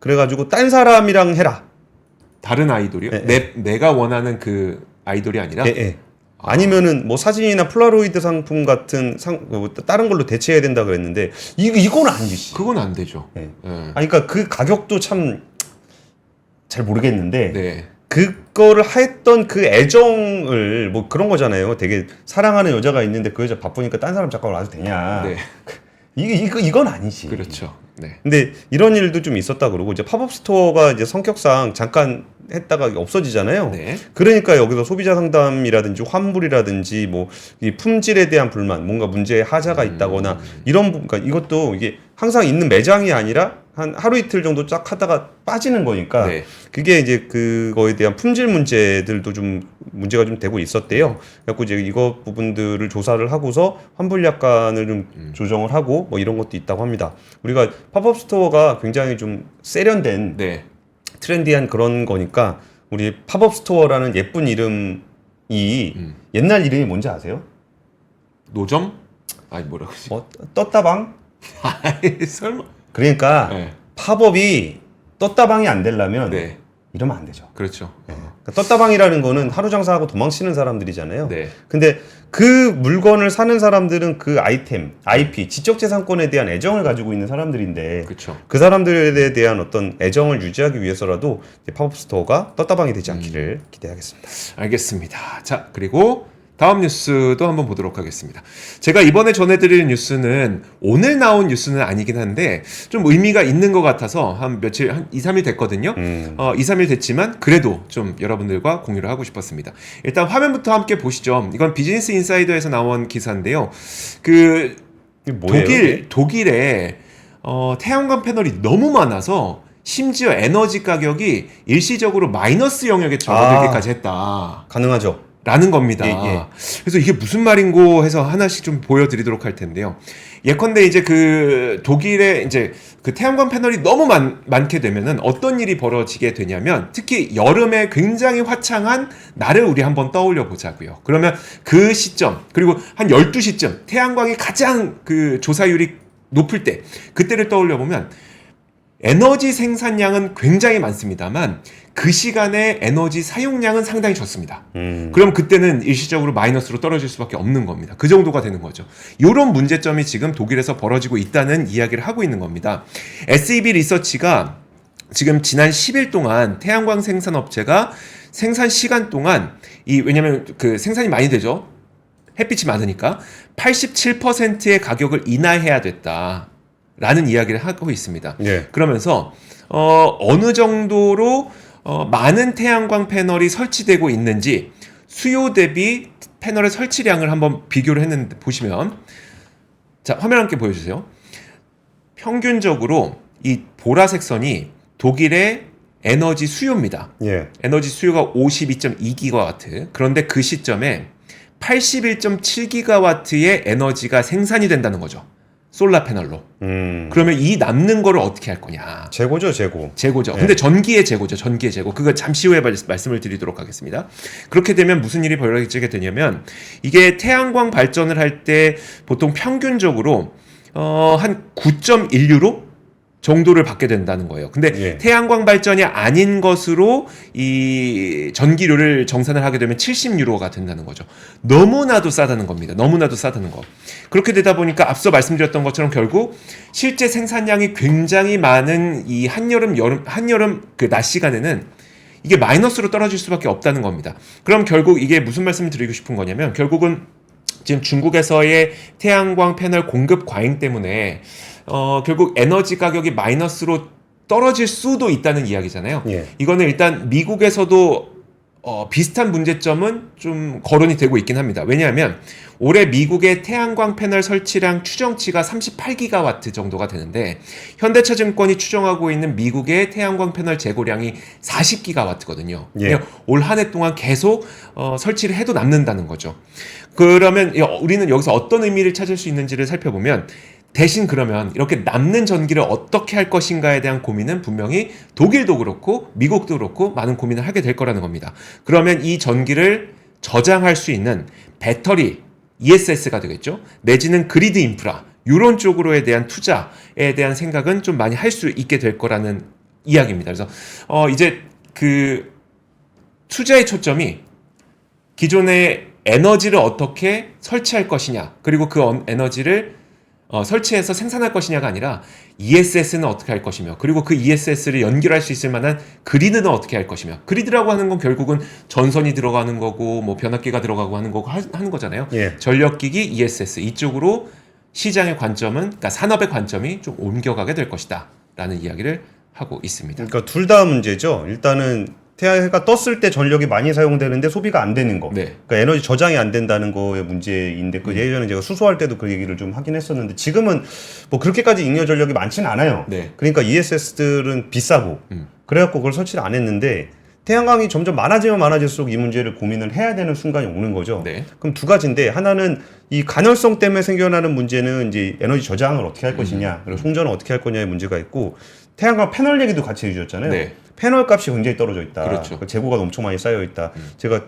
[SPEAKER 2] 그래가지고 딴 사람이랑 해라.
[SPEAKER 1] 다른 아이돌이요? 내가 원하는 그 아이돌이 아니라?
[SPEAKER 2] 예. 아니면은 뭐 사진이나 폴라로이드 상품 같은 다른 걸로 대체해야 된다 그랬는데 이건 아니지.
[SPEAKER 1] 그건 안 되죠.
[SPEAKER 2] 네.
[SPEAKER 1] 네.
[SPEAKER 2] 그러니까 그 가격도 참 잘 모르겠는데
[SPEAKER 1] 네.
[SPEAKER 2] 그거를 했던 그 애정을 뭐 그런 거잖아요. 되게 사랑하는 여자가 있는데 그 여자 바쁘니까 딴 사람 잠깐 와도 되냐.
[SPEAKER 1] 네.
[SPEAKER 2] 이건 아니지.
[SPEAKER 1] 그렇죠. 네.
[SPEAKER 2] 근데 이런 일도 좀 있었다 그러고 이제 팝업 스토어가 이제 성격상 잠깐 했다가 없어지잖아요.
[SPEAKER 1] 네.
[SPEAKER 2] 그러니까 여기서 소비자 상담이라든지 환불이라든지 뭐 이 품질에 대한 불만, 뭔가 문제의 하자가 있다거나 그러니까 이것도 이게 항상 있는 매장이 아니라 한 하루 이틀 정도 쫙 하다가 빠지는 거니까
[SPEAKER 1] 네.
[SPEAKER 2] 그게 이제 그거에 대한 품질 문제들도 좀 문제가 좀 되고 있었대요. 그래갖고 이제 이거 부분들을 조사를 하고서 환불 약관을 좀 조정을 하고 뭐 이런 것도 있다고 합니다. 우리가 팝업 스토어가 굉장히 좀 세련된
[SPEAKER 1] 네.
[SPEAKER 2] 트렌디한 그런 거니까 우리 팝업 스토어라는 예쁜 이름이 옛날 이름이 뭔지 아세요?
[SPEAKER 1] 노점? 아니 뭐라고 그러지?
[SPEAKER 2] 떴다방?
[SPEAKER 1] 아이, 설마.
[SPEAKER 2] 그러니까
[SPEAKER 1] 네.
[SPEAKER 2] 팝업이 떴다방이 안 되려면
[SPEAKER 1] 네.
[SPEAKER 2] 이러면 안 되죠.
[SPEAKER 1] 그렇죠.
[SPEAKER 2] 그러니까 떴다방이라는 거는 하루 장사하고 도망치는 사람들이잖아요.
[SPEAKER 1] 네.
[SPEAKER 2] 근데 그 물건을 사는 사람들은 그 아이템, IP, 지적재산권에 대한 애정을 가지고 있는 사람들인데
[SPEAKER 1] 그렇죠.
[SPEAKER 2] 그 사람들에 대한 어떤 애정을 유지하기 위해서라도 팝업 스토어가 떴다방이 되지 않기를 기대하겠습니다.
[SPEAKER 1] 알겠습니다. 자, 그리고 다음 뉴스도 한번 보도록 하겠습니다. 제가 이번에 전해드릴 뉴스는 오늘 나온 뉴스는 아니긴 한데 좀 의미가 있는 것 같아서 한 며칠, 한 2, 3일 됐거든요. 2, 3일 됐지만 그래도 좀 여러분들과 공유를 하고 싶었습니다. 일단 화면부터 함께 보시죠. 이건 비즈니스 인사이더에서 나온 기사인데요. 그
[SPEAKER 2] 뭐예요,
[SPEAKER 1] 독일에 태양광 패널이 너무 많아서 심지어 에너지 가격이 일시적으로 마이너스 영역에 접어들기까지 했다.
[SPEAKER 2] 가능하죠.
[SPEAKER 1] 라는 겁니다.
[SPEAKER 2] 예.
[SPEAKER 1] 그래서 이게 무슨 말인고 해서 하나씩 좀 보여드리도록 할 텐데요. 예컨대 이제 그 독일에 이제 그 태양광 패널이 너무 많게 되면은 어떤 일이 벌어지게 되냐면 특히 여름에 굉장히 화창한 날을 우리 한번 떠올려 보자고요. 그러면 그 시점 그리고 한 12시쯤 태양광이 가장 그 조사율이 높을 때 그때를 떠올려 보면 에너지 생산량은 굉장히 많습니다만 그 시간에 에너지 사용량은 상당히 적습니다. 그럼 그때는 일시적으로 마이너스로 떨어질 수밖에 없는 겁니다. 그 정도가 되는 거죠. 이런 문제점이 지금 독일에서 벌어지고 있다는 이야기를 하고 있는 겁니다. SEB 리서치가 지금 지난 10일 동안 태양광 생산업체가 생산 시간 동안 왜냐면 그 생산이 많이 되죠. 햇빛이 많으니까 87%의 가격을 인하해야 됐다. 라는 이야기를 하고 있습니다.
[SPEAKER 2] 예.
[SPEAKER 1] 그러면서 어느 정도로 많은 태양광 패널이 설치되고 있는지 수요 대비 패널의 설치량을 한번 비교를 했는데 보시면 자 화면 함께 보여주세요. 평균적으로 이 보라색 선이 독일의 에너지 수요입니다.
[SPEAKER 2] 예.
[SPEAKER 1] 에너지 수요가 52.2기가와트. 그런데 그 시점에 81.7기가와트의 에너지가 생산이 된다는 거죠. 솔라 패널로. 그러면 이 남는 거를 어떻게 할 거냐?
[SPEAKER 2] 재고죠, 재고.
[SPEAKER 1] 재고죠.
[SPEAKER 2] 네.
[SPEAKER 1] 근데 전기의 재고죠. 전기의 재고. 그거 잠시 후에 말씀을 드리도록 하겠습니다. 그렇게 되면 무슨 일이 벌어지게 되냐면 이게 태양광 발전을 할 때 보통 평균적으로 한 9.1유로 정도를 받게 된다는 거예요. 근데
[SPEAKER 2] 예.
[SPEAKER 1] 태양광 발전이 아닌 것으로 이 전기료를 정산을 하게 되면 70유로가 된다는 거죠. 너무나도 싸다는 겁니다. 너무나도 싸다는 거. 그렇게 되다 보니까 앞서 말씀드렸던 것처럼 결국 실제 생산량이 굉장히 많은 이 한여름 그 낮 시간에는 이게 마이너스로 떨어질 수밖에 없다는 겁니다. 그럼 결국 이게 무슨 말씀을 드리고 싶은 거냐면 결국은 지금 중국에서의 태양광 패널 공급 과잉 때문에 결국 에너지 가격이 마이너스로 떨어질 수도 있다는 이야기잖아요.
[SPEAKER 2] 예.
[SPEAKER 1] 이거는 일단 미국에서도 비슷한 문제점은 좀 거론이 되고 있긴 합니다. 왜냐하면 올해 미국의 태양광 패널 설치량 추정치가 38기가와트 정도가 되는데 현대차증권이 추정하고 있는 미국의 태양광 패널 재고량이 40기가와트거든요.
[SPEAKER 2] 예.
[SPEAKER 1] 올 한 해 동안 계속 설치를 해도 남는다는 거죠. 그러면 우리는 여기서 어떤 의미를 찾을 수 있는지를 살펴보면 대신 그러면 이렇게 남는 전기를 어떻게 할 것인가에 대한 고민은 분명히 독일도 그렇고 미국도 그렇고 많은 고민을 하게 될 거라는 겁니다. 그러면 이 전기를 저장할 수 있는 배터리, ESS가 되겠죠. 내지는 그리드 인프라, 이런 쪽으로에 대한 투자에 대한 생각은 좀 많이 할 수 있게 될 거라는 이야기입니다. 그래서 이제 그 투자의 초점이 기존의 에너지를 어떻게 설치할 것이냐, 그리고 그 에너지를 설치해서 생산할 것이냐가 아니라 ESS는 어떻게 할 것이며 그리고 그 ESS를 연결할 수 있을 만한 그리드는 어떻게 할 것이며 그리드라고 하는 건 결국은 전선이 들어가는 거고 뭐 변압기가 들어가고 하는 거고 하는 거잖아요.
[SPEAKER 2] 예.
[SPEAKER 1] 전력기기 ESS 이쪽으로 시장의 관점은 그러니까 산업의 관점이 좀 옮겨가게 될 것이다 라는 이야기를 하고 있습니다.
[SPEAKER 2] 그러니까 둘 다 문제죠. 일단은 태양해가 떴을 때 전력이 많이 사용되는데 소비가 안 되는 거.
[SPEAKER 1] 네.
[SPEAKER 2] 그러니까 에너지 저장이 안 된다는 거의 문제인데 그 예전에 제가 수소할 때도 그 얘기를 좀 하긴 했었는데 지금은 뭐 그렇게까지 잉여 전력이 많지는 않아요.
[SPEAKER 1] 네.
[SPEAKER 2] 그러니까 ESS들은 비싸고 그래갖고 그걸 설치를 안 했는데 태양광이 점점 많아지면 많아질수록 이 문제를 고민을 해야 되는 순간이 오는 거죠.
[SPEAKER 1] 네.
[SPEAKER 2] 그럼 두 가지인데 하나는 이 간헐성 때문에 생겨나는 문제는 이제 에너지 저장을 어떻게 할 것이냐 그리고 송전을 어떻게 할 거냐의 문제가 있고 태양광 패널 얘기도 같이 해주셨잖아요.
[SPEAKER 1] 네.
[SPEAKER 2] 패널 값이 굉장히 떨어져 있다.
[SPEAKER 1] 그렇죠.
[SPEAKER 2] 재고가 엄청 많이 쌓여 있다. 제가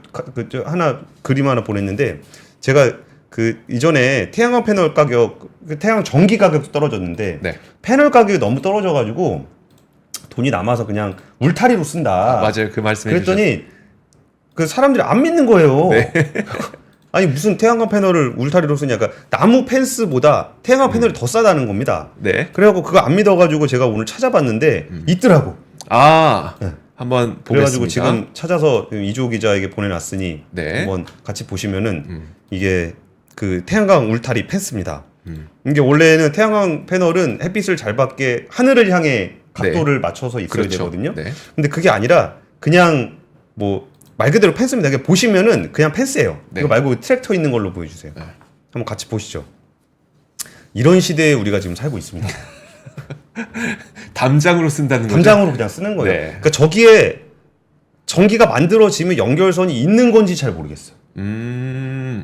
[SPEAKER 2] 하나 그림 하나 보냈는데 제가 그 이전에 태양광 패널 가격, 태양 전기 가격도 떨어졌는데
[SPEAKER 1] 네.
[SPEAKER 2] 패널 가격이 너무 떨어져가지고 돈이 남아서 그냥 울타리로 쓴다.
[SPEAKER 1] 맞아요. 그 말씀해 주셨어요.
[SPEAKER 2] 그랬더니 그 사람들이 안 믿는 거예요.
[SPEAKER 1] 네.
[SPEAKER 2] 아니 무슨 태양광 패널을 울타리로 쓰냐. 그러니까 나무 펜스보다 태양광 패널이 더 싸다는 겁니다.
[SPEAKER 1] 네.
[SPEAKER 2] 그래갖고 그거 안 믿어가지고 제가 오늘 찾아봤는데 있더라고.
[SPEAKER 1] 아.
[SPEAKER 2] 네.
[SPEAKER 1] 한번
[SPEAKER 2] 그래가지고
[SPEAKER 1] 보겠습니다.
[SPEAKER 2] 지금 찾아서 이주호 기자에게 보내놨으니
[SPEAKER 1] 네.
[SPEAKER 2] 한번 같이 보시면은 이게 그 태양광 울타리 펜스입니다. 이게 원래는 태양광 패널은 햇빛을 잘 받게 하늘을 향해 각도를 맞춰서 있어야
[SPEAKER 1] 그렇죠.
[SPEAKER 2] 되거든요.
[SPEAKER 1] 네.
[SPEAKER 2] 근데 그게 아니라 그냥 뭐 말 그대로 펜스입니다. 그냥 보시면은 그냥 펜스예요.
[SPEAKER 1] 네.
[SPEAKER 2] 이거 말고 트랙터 있는 걸로 보여주세요.
[SPEAKER 1] 네.
[SPEAKER 2] 한번 같이 보시죠. 이런 시대에 우리가 지금 살고 있습니다.
[SPEAKER 1] 담장으로 쓴다는 거죠.
[SPEAKER 2] 담장으로 그냥 쓰는 거예요.
[SPEAKER 1] 네.
[SPEAKER 2] 그러니까 저기에 전기가 만들어지면 연결선이 있는 건지 잘 모르겠어요.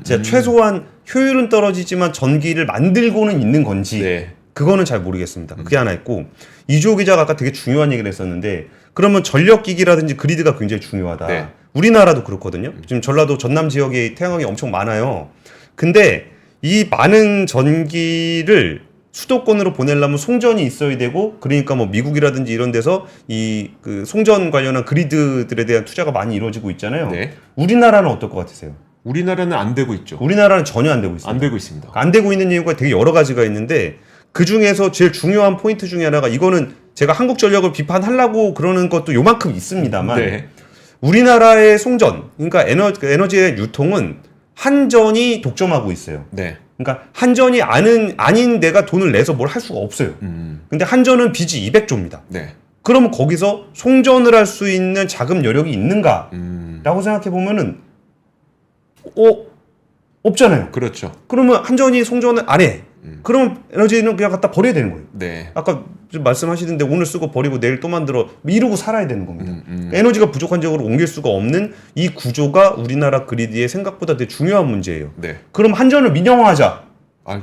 [SPEAKER 2] 진짜 최소한 효율은 떨어지지만 전기를 만들고는 있는 건지
[SPEAKER 1] 네.
[SPEAKER 2] 그거는 잘 모르겠습니다. 그게 하나 있고 이주호 기자가 아까 되게 중요한 얘기를 했었는데 그러면 전력기기라든지 그리드가 굉장히 중요하다.
[SPEAKER 1] 네.
[SPEAKER 2] 우리나라도 그렇거든요. 지금 전라도 전남 지역에 태양광이 엄청 많아요. 근데 이 많은 전기를 수도권으로 보내려면 송전이 있어야 되고 그러니까 뭐 미국이라든지 이런 데서 이 그 송전 관련한 그리드들에 대한 투자가 많이 이루어지고 있잖아요.
[SPEAKER 1] 네.
[SPEAKER 2] 우리나라는 어떨 것 같으세요?
[SPEAKER 1] 우리나라는 안 되고 있죠.
[SPEAKER 2] 우리나라는 전혀 안 되고 있습니다.
[SPEAKER 1] 안 되고 있습니다.
[SPEAKER 2] 안 되고 있는 이유가 되게 여러 가지가 있는데 그 중에서 제일 중요한 포인트 중에 하나가 이거는 제가 한국전력을 비판하려고 그러는 것도 요만큼 있습니다만
[SPEAKER 1] 네.
[SPEAKER 2] 우리나라의 송전 그러니까 에너지의 유통은 한전이 독점하고 있어요.
[SPEAKER 1] 네.
[SPEAKER 2] 그러니까 한전이 아닌 데가 돈을 내서 뭘 할 수가 없어요. 근데 한전은 빚이 200조입니다.
[SPEAKER 1] 네.
[SPEAKER 2] 그러면 거기서 송전을 할 수 있는 자금 여력이 있는가? 라고 생각해 보면은 없잖아요.
[SPEAKER 1] 그렇죠.
[SPEAKER 2] 그러면 한전이 송전을 안 해. 그러면 에너지는 그냥 갖다 버려야 되는 거예요.
[SPEAKER 1] 네.
[SPEAKER 2] 아까 좀 말씀하시던데 오늘 쓰고 버리고 내일 또 만들어 이러고 살아야 되는 겁니다. 에너지가 부족한 지역으로 옮길 수가 없는 이 구조가 우리나라 그리드의 생각보다 되게 중요한 문제예요.
[SPEAKER 1] 네.
[SPEAKER 2] 그럼 한전을 민영화하자.
[SPEAKER 1] 아,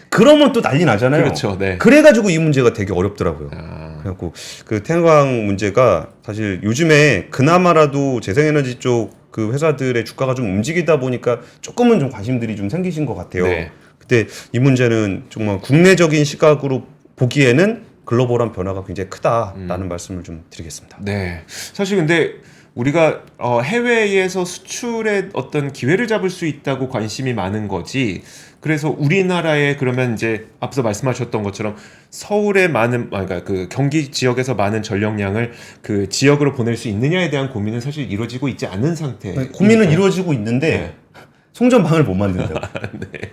[SPEAKER 2] 그러면 또 난리 나잖아요.
[SPEAKER 1] 그렇죠. 네.
[SPEAKER 2] 그래가지고 이 문제가 되게 어렵더라고요.
[SPEAKER 1] 아,
[SPEAKER 2] 그래갖고 그 태양광 문제가 사실 요즘에 그나마라도 재생에너지 쪽 그 회사들의 주가가 좀 움직이다 보니까 조금은 좀 관심들이 좀 생기신 것 같아요.
[SPEAKER 1] 네.
[SPEAKER 2] 근데 이 문제는 정말 국내적인 시각으로 보기에는 글로벌한 변화가 굉장히 크다라는 말씀을 좀 드리겠습니다.
[SPEAKER 1] 네. 사실 근데 우리가 해외에서 수출의 어떤 기회를 잡을 수 있다고 관심이 많은 거지. 그래서 우리나라에 그러면 이제 앞서 말씀하셨던 것처럼 서울에 많은 그러니까 그 경기 지역에서 많은 전력량을 그 지역으로 보낼 수 있느냐에 대한 고민은 사실 이루어지고 있지 않은 상태.
[SPEAKER 2] 고민은 이루어지고 있는데
[SPEAKER 1] 네.
[SPEAKER 2] 송전방을 못 만든다.
[SPEAKER 1] 네.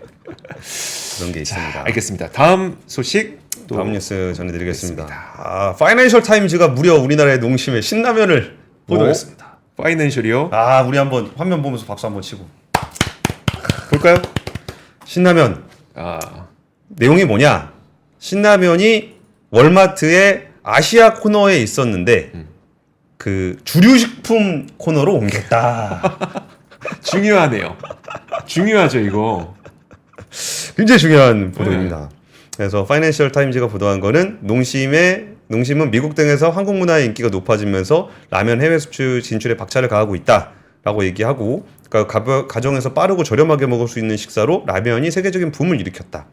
[SPEAKER 2] 그런 게 있습니다.
[SPEAKER 1] 알겠습니다. 다음 소식 또
[SPEAKER 2] 다음 뉴스 전해드리겠습니다. 파이낸셜 타임즈가 무려 우리나라의 농심의 신라면을 보도했습니다.
[SPEAKER 1] 파이낸셜이요.
[SPEAKER 2] 우리 한번 화면 보면서 박수 한번 치고
[SPEAKER 1] 볼까요?
[SPEAKER 2] 신라면
[SPEAKER 1] 아,
[SPEAKER 2] 내용이 뭐냐? 신라면이 월마트의 아시아 코너에 있었는데 그 주류식품 코너로 옮겼다.
[SPEAKER 1] 중요하네요. 중요하죠, 이거.
[SPEAKER 2] 굉장히 중요한 보도입니다. 그래서 파이낸셜 타임즈가 보도한 거는 농심은 미국 등에서 한국 문화의 인기가 높아지면서 라면 해외 수출 진출에 박차를 가하고 있다라고 얘기하고 그러니까 가정에서 빠르고 저렴하게 먹을 수 있는 식사로 라면이 세계적인 붐을 일으켰다.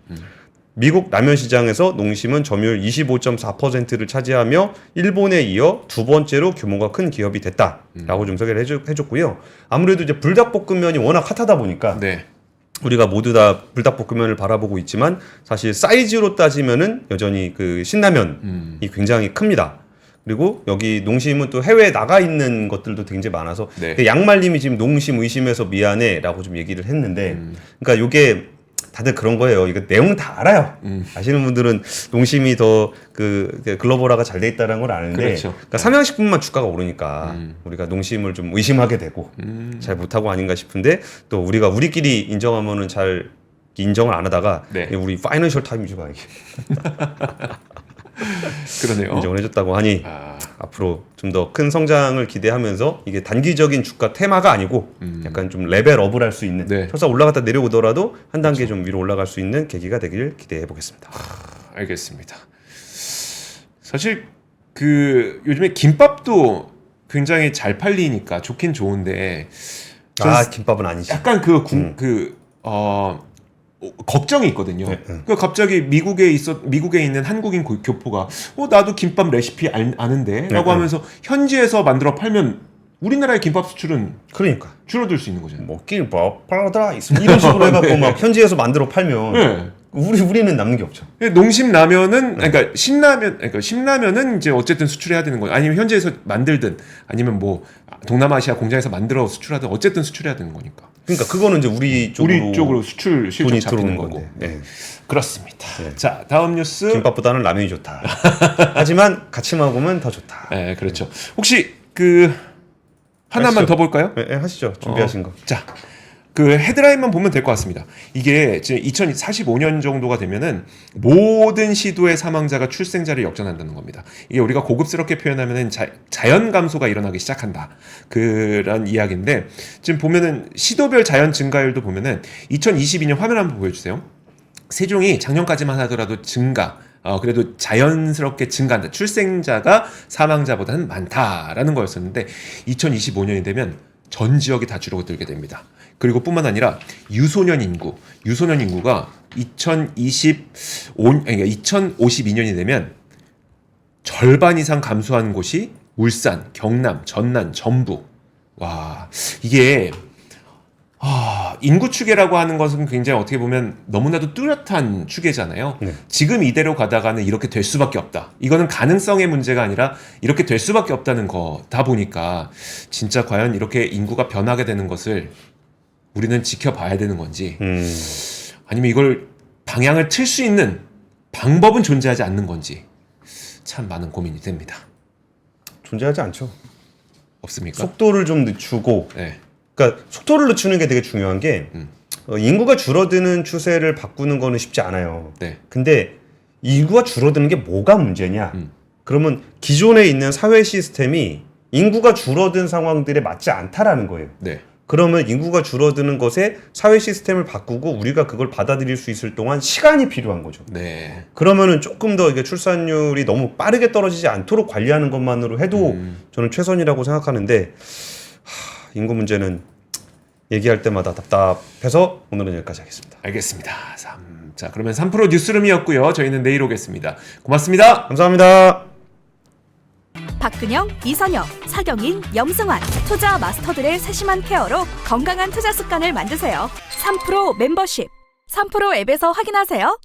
[SPEAKER 2] 미국 라면 시장에서 농심은 점유율 25.4%를 차지하며 일본에 이어 두 번째로 규모가 큰 기업이 됐다라고 좀 소개를 해줬고요. 아무래도 이제 불닭볶음면이 워낙 핫하다 보니까
[SPEAKER 1] 네.
[SPEAKER 2] 우리가 모두 다 불닭볶음면을 바라보고 있지만 사실 사이즈로 따지면은 여전히 그 신라면이 굉장히 큽니다. 그리고 여기 농심은 또 해외에 나가 있는 것들도 굉장히 많아서
[SPEAKER 1] 네.
[SPEAKER 2] 양말님이 지금 농심 의심해서 미안해라고 좀 얘기를 했는데 그러니까 요게 다들 그런 거예요. 이거 내용 다 알아요. 아시는 분들은 농심이 더 그 글로벌화가 잘 돼 있다는 걸 아는데
[SPEAKER 1] 그렇죠.
[SPEAKER 2] 그러니까 삼양식품만 주가가 오르니까 우리가 농심을 좀 의심하게 되고 잘 못하고 아닌가 싶은데 또 우리가 우리끼리 인정하면은 잘 인정을 안 하다가
[SPEAKER 1] 네.
[SPEAKER 2] 우리 파이낸셜 타임즈가 이게
[SPEAKER 1] 그러네요.
[SPEAKER 2] 인정을 해줬다고 하니
[SPEAKER 1] 아,
[SPEAKER 2] 앞으로 좀 더 큰 성장을 기대하면서 이게 단기적인 주가 테마가 아니고 약간 좀 레벨업을 할 수 있는
[SPEAKER 1] 네.
[SPEAKER 2] 설사 올라갔다 내려오더라도 한 단계 좀 위로 올라갈 수 있는 계기가 되기를 기대해 보겠습니다.
[SPEAKER 1] 알겠습니다. 사실 그 요즘에 김밥도 굉장히 잘 팔리니까 좋긴 좋은데 저는
[SPEAKER 2] 김밥은 아니지.
[SPEAKER 1] 약간 걱정이 있거든요.
[SPEAKER 2] 네,
[SPEAKER 1] 그 갑자기 미국에 있는 한국인 교포가 나도 김밥 레시피 아는데라고
[SPEAKER 2] 네,
[SPEAKER 1] 하면서 현지에서 만들어 팔면 우리나라의 김밥 수출은
[SPEAKER 2] 그러니까
[SPEAKER 1] 줄어들 수 있는 거잖아요.
[SPEAKER 2] 뭐 김밥 파라다이스 이런 식으로 해갖고
[SPEAKER 1] 네.
[SPEAKER 2] 막 현지에서 만들어 팔면
[SPEAKER 1] 네.
[SPEAKER 2] 우리는 남는 게 없죠.
[SPEAKER 1] 농심 라면은 그러니까 신라면은 이제 어쨌든 수출해야 되는 거예요. 아니면 현지에서 만들든 아니면 뭐 동남아시아 공장에서 만들어 수출하든 어쨌든 수출해야 되는 거니까.
[SPEAKER 2] 그러니까 그거는 이제 우리 쪽으로
[SPEAKER 1] 수출 실적
[SPEAKER 2] 돈이
[SPEAKER 1] 잡히는
[SPEAKER 2] 들어오는
[SPEAKER 1] 거고.
[SPEAKER 2] 건데. 네.
[SPEAKER 1] 그렇습니다.
[SPEAKER 2] 네.
[SPEAKER 1] 자, 다음 뉴스.
[SPEAKER 2] 김밥보다는 라면이 좋다. 하지만 같이 먹으면 더 좋다.
[SPEAKER 1] 네, 그렇죠. 혹시 그 하나만
[SPEAKER 2] 하시죠.
[SPEAKER 1] 더 볼까요?
[SPEAKER 2] 네, 하시죠. 준비하신 거.
[SPEAKER 1] 자, 그 헤드라인만 보면 될 것 같습니다. 이게 지금 2045년 정도가 되면은 모든 시도의 사망자가 출생자를 역전한다는 겁니다. 이게 우리가 고급스럽게 표현하면은 자연 감소가 일어나기 시작한다. 그런 이야기인데 지금 보면은 시도별 자연 증가율도 보면은 2022년 화면 한번 보여주세요. 세종이 작년까지만 하더라도 증가. 그래도 자연스럽게 증가한다. 출생자가 사망자보다는 많다라는 거였었는데 2025년이 되면 전 지역이 다 줄어들게 됩니다. 그리고 뿐만 아니라 유소년 인구가 2052년이 되면 절반 이상 감소하는 곳이 울산, 경남, 전남, 전북. 와, 이게 인구 추계라고 하는 것은 굉장히 어떻게 보면 너무나도 뚜렷한 추계잖아요.
[SPEAKER 2] 네.
[SPEAKER 1] 지금 이대로 가다가는 이렇게 될 수밖에 없다. 이거는 가능성의 문제가 아니라 이렇게 될 수밖에 없다는 거다 보니까 진짜 과연 이렇게 인구가 변하게 되는 것을 우리는 지켜봐야 되는 건지 아니면 이걸 방향을 틀 수 있는 방법은 존재하지 않는 건지 참 많은 고민이 됩니다.
[SPEAKER 2] 존재하지 않죠.
[SPEAKER 1] 없습니까?
[SPEAKER 2] 속도를 좀 늦추고
[SPEAKER 1] 네.
[SPEAKER 2] 그러니까 속도를 늦추는 게 되게 중요한 게 인구가 줄어드는 추세를 바꾸는 거는 쉽지 않아요.
[SPEAKER 1] 네.
[SPEAKER 2] 근데 인구가 줄어드는 게 뭐가 문제냐? 그러면 기존에 있는 사회 시스템이 인구가 줄어든 상황들에 맞지 않다라는 거예요.
[SPEAKER 1] 네.
[SPEAKER 2] 그러면 인구가 줄어드는 것에 사회 시스템을 바꾸고 우리가 그걸 받아들일 수 있을 동안 시간이 필요한 거죠.
[SPEAKER 1] 네.
[SPEAKER 2] 그러면은 조금 더 이게 출산율이 너무 빠르게 떨어지지 않도록 관리하는 것만으로 해도 저는 최선이라고 생각하는데 인구 문제는 얘기할 때마다 답답해서 오늘은 여기까지 하겠습니다.
[SPEAKER 1] 알겠습니다. 자, 그러면 3프로 뉴스룸이었고요. 저희는 내일 오겠습니다. 고맙습니다.
[SPEAKER 2] 감사합니다.
[SPEAKER 3] 박근영, 이선영, 사경인, 염승환 투자 마스터들의 세심한 케어로 건강한 투자 습관을 만드세요. 3프로 멤버십 3프로 앱에서 확인하세요.